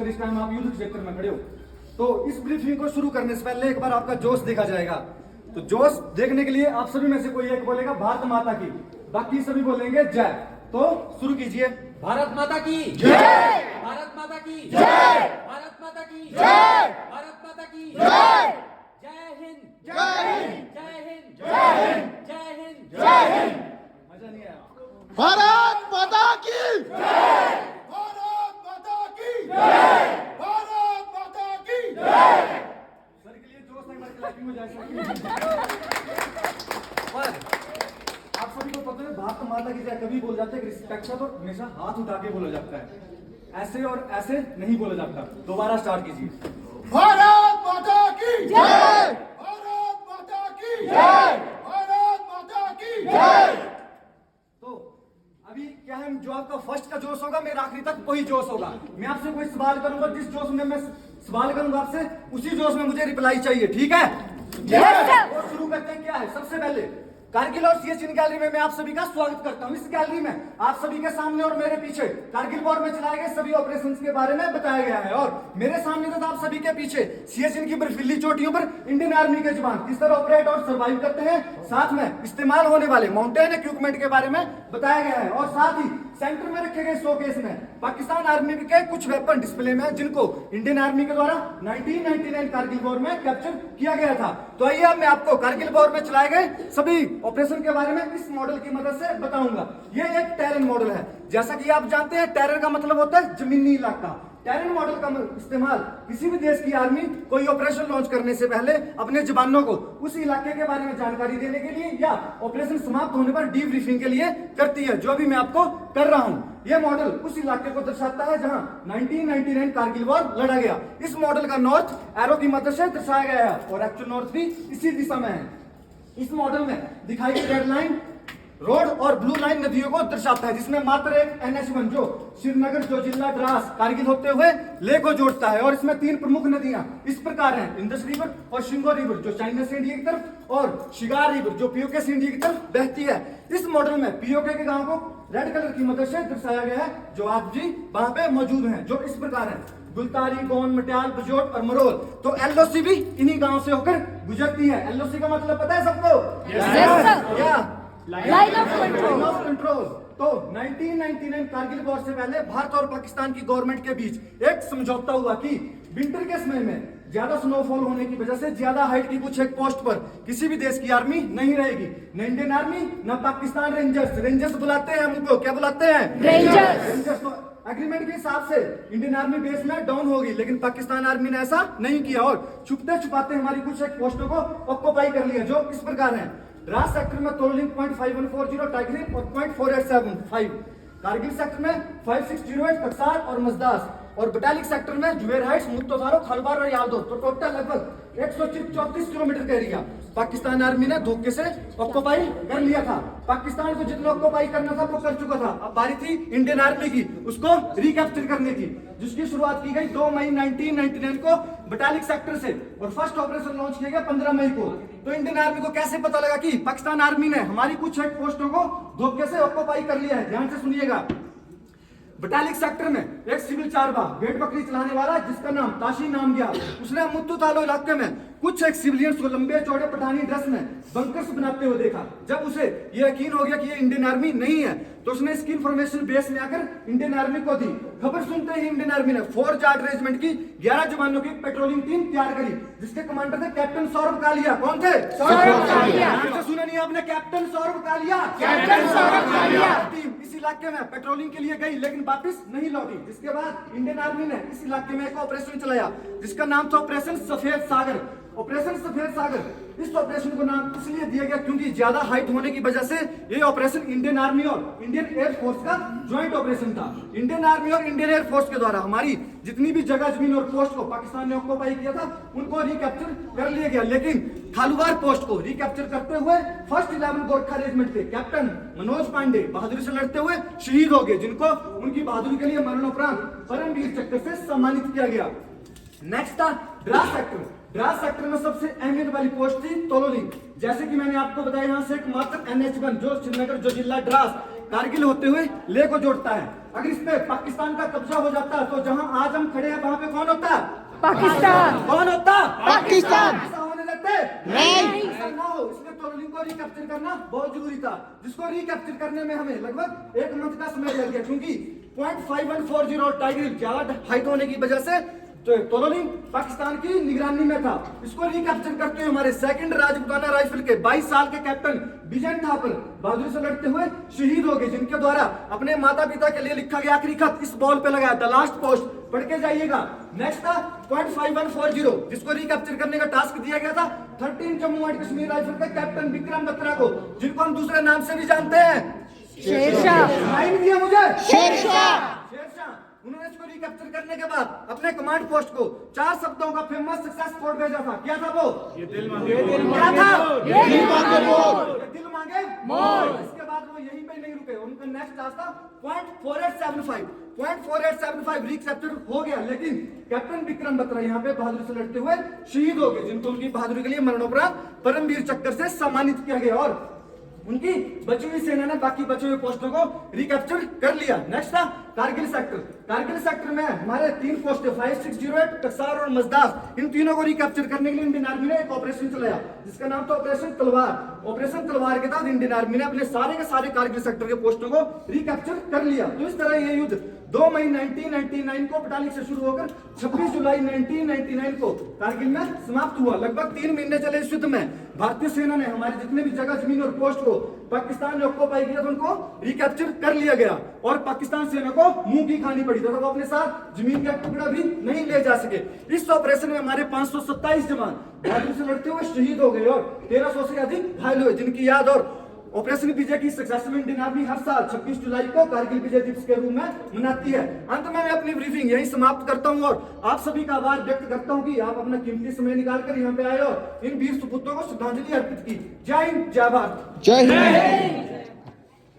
इस टाइम आप युद्ध क्षेत्र में खड़े हो, तो इस ब्रीफिंग को शुरू करने से पहले एक बार आपका जोश देखा जाएगा। तो जोश देखने के लिए आप सभी में से कोई एक बोलेगा भारत माता की, बाकी सभी बोलेंगे जय। तो शुरू कीजिए। भारत माता की जय। भारत माता की जय। भारत माता की जय। भारत माता की जय। जय हिंद जय हिंद। जय हिंद जय हिंद। जय हिंद जय हिंद। मजा नहीं आया? भारत माता की जय। भारत माता की जय। भारत माता की जय। सर के लिए जोश एक बार क्लैपिंग हो जाए। पर आप सभी को पता है भारत माता की जय कभी बोल जाते हैं रिस्पेक्ट का, तो हमेशा हाथ उठा के बोला जाता है, ऐसे और ऐसे नहीं बोला जाता। दोबारा स्टार्ट कीजिए। भारत माता की जय। भारत माता की जय। भारत माता की जय। तो अभी क्या है, जो आपका फर्स्ट का जोश होगा मेरा आखिरी तक वही जोश होगा। मैं आपसे कोई सवाल करूंगा, जिस जोश में मैं सवाल करूंगा आपसे, उसी जोश में मुझे रिप्लाई चाहिए, ठीक है? और शुरू करते हैं। क्या है सबसे पहले, कारगिल और सियाचिन गैलरी में मैं आप सभी का स्वागत करता हूं। इस गैलरी में आप सभी के सामने और मेरे पीछे कारगिल वॉर में चलाए गए सभी ऑपरेशंस के बारे में बताया गया है, और मेरे सामने तो आप सभी के पीछे सियाचिन की बर्फीली चोटियों पर इंडियन आर्मी के जवान किस तरह ऑपरेट और सर्वाइव करते हैं, साथ में इस्तेमाल होने वाले माउंटेन इक्विपमेंट के बारे में बताया गया है। और साथ ही सेंटर में रखे गए शोकेस में पाकिस्तान आर्मी के कुछ वेपन डिस्प्ले में, जिनको इंडियन आर्मी के द्वारा 1999 कारगिल वॉर में कैप्चर किया गया था। तो आइए अब मैं आपको कारगिल वॉर में चलाए गए सभी ऑपरेशन के बारे में इस मॉडल की मदद से बताऊंगा। ये एक टेरन मॉडल है। जैसा कि आप जानते हैं टेरन का मतलब होता है जमीनी इलाका। टेरन मॉडल का इस्तेमाल किसी भी देश की आर्मी कोई ऑपरेशन लॉन्च करने से पहले अपने जवानों को उस इलाके के बारे में जानकारी देने के लिए या ऑपरेशन समाप्त होने पर डीब्रीफिंग के लिए करती है, जो अभी मैं आपको कर रहा हूं। यह मॉडल उस इलाके को दर्शाता है जहां 1999 कारगिल वॉर लड़ा गया। इस मॉडल का नॉर्थ एरो की मदद से दर्शाया गया है, और एक्चुअल नॉर्थ भी इसी दिशा में है। इस मॉडल में दिखाई गई रेड लाइन रोड और ब्लू लाइन नदियों को दर्शाता है, जिसमें मात्र एक NH1 जो श्रीनगर, जोजिला, द्रास, कारगिल होते हुए लेह को जोड़ता है। और इसमें तीन प्रमुख नदियां इस प्रकार हैं, इंडस रिवर और शिंगो रिवर जो चाइना से इंडिया की तरफ, और शिगार रिवर जो पीओके से इंडिया की तरफ बहती है। इस मॉडल में पीओके के गांव को रेड कलर की मदद से दर्शाया गया है, जो आप जी वहां पे मौजूद हैं, जो इस प्रकार है, गुलतारी, गोन, मटियाल, बजोट और मरोल। तो LOC भी इन्हीं गांव से होकर गुजरती है। LOC का मतलब पता है सबको? Line of control. तो 1999 कारगिल वॉर से पहले भारत और पाकिस्तान की गवर्नमेंट के बीच एक समझौता हुआ कि विंटर के समय में ज्यादा स्नोफॉल होने की वजह से ज्यादा हाइट की कुछ एक पोस्ट पर किसी भी देश की आर्मी नहीं रहेगी, न इंडियन आर्मी न पाकिस्तान रेंजर्स बुलाते हैं उनको, क्या बुलाते हैं? रेंजर्स। तो एग्रीमेंट के हिसाब से इंडियन आर्मी बेस में डाउन होगी, लेकिन पाकिस्तान आर्मी ने ऐसा नहीं किया और छुपते छुपाते हमारी कुछ एक पोस्टों को ऑक्युपाई कर लिया, जो इस प्रकार है। द्रास सेक्टर में तोरलिंग 0.5140, टाइगरिन और 0.4875, कारगिल सेक्टर में 5608 कक्सार और मजदास, और बटालिक सेक्टर में जुबेर हाइट्स, मुत्तोधारो, खालबार और यालदो। तो टोटल लगभग 134 किलोमीटर का एरिया पाकिस्तान आर्मी ने धोखे से ऑक्युपाई कर लिया था। पाकिस्तान को जितना ऑक्युपाई करना था वो कर चुका था, अब बारी थी इंडियन आर्मी की उसको रिकैप्चर करने की, जिसकी शुरुआत की गई 2 मई 1999 को बटालिक सेक्टर से, और फर्स्ट ऑपरेशन लॉन्च किया गया 15 मई को। तो इंडियन आर्मी को कैसे पता लगा कि पाकिस्तान आर्मी ने हमारी कुछ एक पोस्टों को धोखे से ऑक्युपाई कर लिया है? ध्यान से सुनिएगा। बटालिक सेक्टर में एक सिविल चारबा भेड़ बकरी चलाने वाला, जिसका नाम ताशी नाम गया, उसने मुत्तू तालो इलाके में कुछ एक सिविलियंस को लंबे चौड़े पठानी ड्रेस में बंकर्स बनाते हुए देखा। जब उसे यह यकीन हो गया कि ये इंडियन आर्मी नहीं है, तो उसने इसकी इंफॉर्मेशन बेस में आकर इंडियन आर्मी को दी। खबर सुनते ही इंडियन आर्मी ने 4 जाट रेजिमेंट की 11 जवानों की पेट्रोलिंग टीम तैयार करी, जिसके कमांडर थे कैप्टन सौरभ कालिया। कौन थे? सौरभ कालिया। सुना नहीं आपने? कैप्टन सौरभ कालिया। टीम इस इलाके में पेट्रोलिंग के लिए गई, लेकिन वापस नहीं लौटी। जिसके बाद इंडियन आर्मी ने इस इलाके में एक ऑपरेशन चलाया, जिसका नाम था ऑपरेशन सफेद सागर। ऑपरेशन सफेद सागर, इस ऑपरेशन को नाम इसलिए दिया गया क्योंकि ज्यादा हाइट होने की वजह से ये ऑपरेशन इंडियन आर्मी और इंडियन एयर फोर्स का ज्वाइंट ऑपरेशन था। इंडियन आर्मी और इंडियन एयर फोर्स के द्वारा हमारी जितनी भी जगह, जमीन और पोस्ट को पाकिस्तान ने ऑक्युपाई किया था, उनको रिकैप्चर कर लिया गया। लेकिन खालूवार पोस्ट को रिकैप्चर करते हुए फर्स्ट 11 गोरखा रेजिमेंट के कैप्टन मनोज पांडे बहादुरी से लड़ते हुए शहीद हो गए, जिनको उनकी बहादुरी के लिए मरणोपरांत परमवीर चक्र से सम्मानित किया गया। नेक्स्ट था द्रास सेक्टर। द्रास सेक्टर में सबसे अहमियत वाली पोस्ट थी तोलोलिंग। जैसे कि मैंने आपको बताया, यहाँ से एक मात्र NH1 जो श्रीनगर, जोजिला, द्रास, कारगिल होते हुए लेह को जोड़ता है। अगर इस पे पाकिस्तान का कब्जा हो जाता तो जहां आज हम खड़े हैं वहां पे कौन होता? पाकिस्तान। कौन होता? पाकिस्तान। ऐसा होने देते नहीं। ऐसा ना हो, इसलिए टनलिंग को रिकैप्चर करना बहुत जरूरी था, जिसको रिकैप्चर करने में हमें लगभग 1 मंथ का समय लग गया, क्योंकि 0.5140 टाइगर ज्यादा हाइट होने की वजह से तो टनलिंग पाकिस्तान की निगरानी में था। इसको रिकैप्चर करते हुए हमारे सेकंड राजपूताना राइफल के 22 साल के कैप्टन विजय थापर बहादुरी से लड़ते हुए शहीद हो गए, जिनके द्वारा अपने माता पिता के लिए लिखा गया आखिरी खत इस बॉल पे लगाया, द लास्ट पोस्ट, पढ़ के जाइएगा। नेक्स्ट था 0.5140, जिसको रिकैप्चर करने का टास्क दिया गया था 13 जम्मू एंड कश्मीर राइफल के कैप्टन विक्रम बत्रा को, जिनको हम दूसरे नाम से भी जानते हैं शेरशाह। टाइम दिया मुझे शेरशाह। शेरशाह। उन्होंने इसको रिकैप्चर करने के बाद अपने कमांड पोस्ट को 4 शब्दों का फेमस सक्सेस कोड भेजा था। क्या था वो? ये दिल मांगे क्या था? ये दिल मांगे मोर। ये दिल मांगे मोर। इसके बाद वो यहीं पे नहीं रुके, उनका नेक्स्ट टास्क था 0.4875। 0.4875 रिकैप्चर हो गया, लेकिन कैप्टन विक्रम बत्रा यहाँ पे बहादुरी से लड़ते हुए शहीद हो गए, जिनको उनकी बहादुरी के लिए मरणोपरांत परमवीर चक्र से सम्मानित किया गया और उनकी बची हुई सेना ने बाकी बचे हुए पोस्टों को रिकैप्चर कर लिया। नेक्स्ट था कारगिल सेक्टर। कारगिल सेक्टर में हमारे 3 पोस्ट 5608, टकसार और मजदाफ, इन तीनों को रिकैप्चर करने के लिए इंडियन आर्मी ने एक ऑपरेशन चलाया, जिसका नाम था ऑपरेशन तलवार। ऑपरेशन तलवार के तहत इंडियन आर्मी ने अपने सारे के सारे कारगिल सेक्टर के पोस्टों को रिकैप्चर कर लिया। तो इस तरह ये युद्ध 2 मई 1999 को पटाली से शुरू होकर 26 जुलाई 1999 को कारगिल में समाप्त हुआ। लगभग 3 महीने चले इस युद्ध में भारतीय सेना ने हमारे जितने भी जगह जमीन और पोस्ट को पाकिस्तान ने ऑक्युपाई किया था उनको रिकैप्चर कर लिया गया और पाकिस्तान सेना को मुंह की खानी पड़ी, तो वो अपने साथ जमीन का टुकड़ा भी नहीं ले जा सके। इस ऑपरेशन में हमारे 527 जवान बहादुरी से लड़ते हुए शहीद हो गए और 1300 से अधिक घायल हुए, जिनकी याद और ऑपरेशन विजय की सक्सेस में इंडियन आर्मी हर साल 26 जुलाई को कारगिल विजय दिवस के रूप में मनाती है। अंत में मैं अपनी ब्रीफिंग यही समाप्त करता हूं और आप सभी का आभार व्यक्त करता हूं कि आप अपना कीमती समय निकालकर यहाँ पे आए और इन वीर सुपुत्रों को श्रद्धांजलि अर्पित की। जय हिंद, जय भारत। जय हिंद।